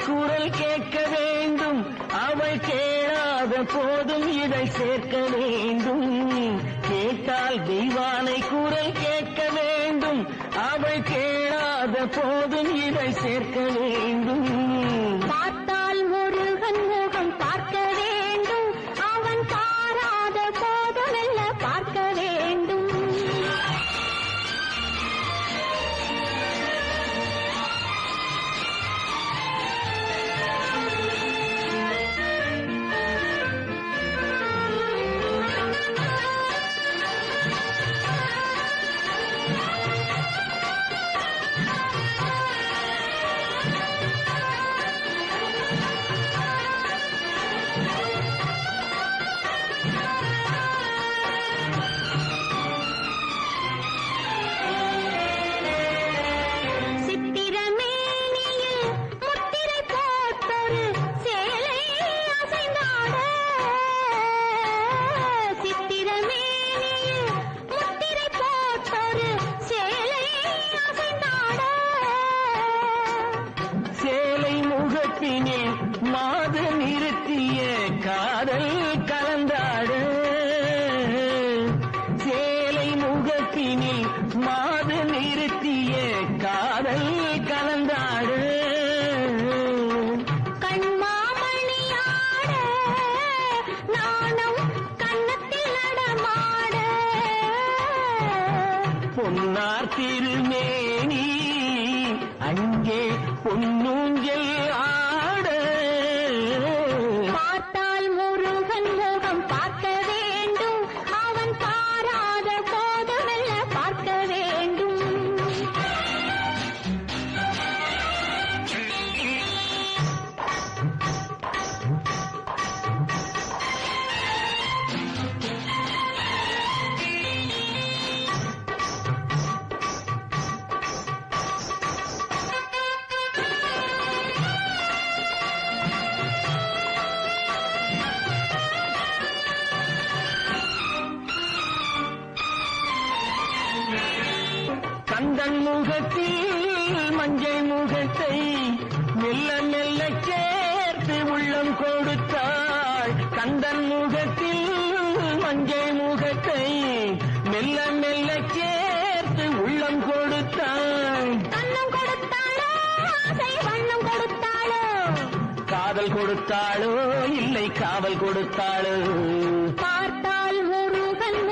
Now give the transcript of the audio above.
குரல் கேட்க வேண்டும், அவள் கேளாத போதும் இதை சேர்க்க வேண்டும். கேட்டால் தெய்வானை குரல் கேட்க வேண்டும், அவள் கேளாத போதும் இதை சேர்க்க வேண்டும். பார்த்தால் முருகன் முகம் பார்க்க வேண்டும், அவன் பாராத போதுமெல்ல பார்க்க வேண்டும். மாது நிறுத்திய காதல் கலந்தாட, சேலை முகத்தினில் மாது நிறுத்திய காதல் கலந்தாட. கண்மாமணியாட நானும் கண்ணத்தில் நடமாட, பொன்னார் திருமேனி அங்கே பொன்னூஞ்சல் ஆட. பார்த்தால் முருகன் முகம் பார்க்க வேண்டும், அவன் பாராத போதுமெல்ல பார்க்க வேண்டும். கந்தன் முகத்தில் மஞ்சள் முகத்தை மெல்ல மெல்ல சேர்த்து உள்ளம் கொடுத்தாள். கந்தன் முகத்தில் மஞ்சள் முகத்தை மெல்ல மெல்ல சேர்த்து உள்ளம் கொடுத்தாள். அன்னம் கொடுத்தாளோ ஆசை வண்ணம் கொடுத்தாளோ, காதல் கொடுத்தாளோ இல்லை காவல் கொடுத்தாளோ. பார்த்தால் முருகன்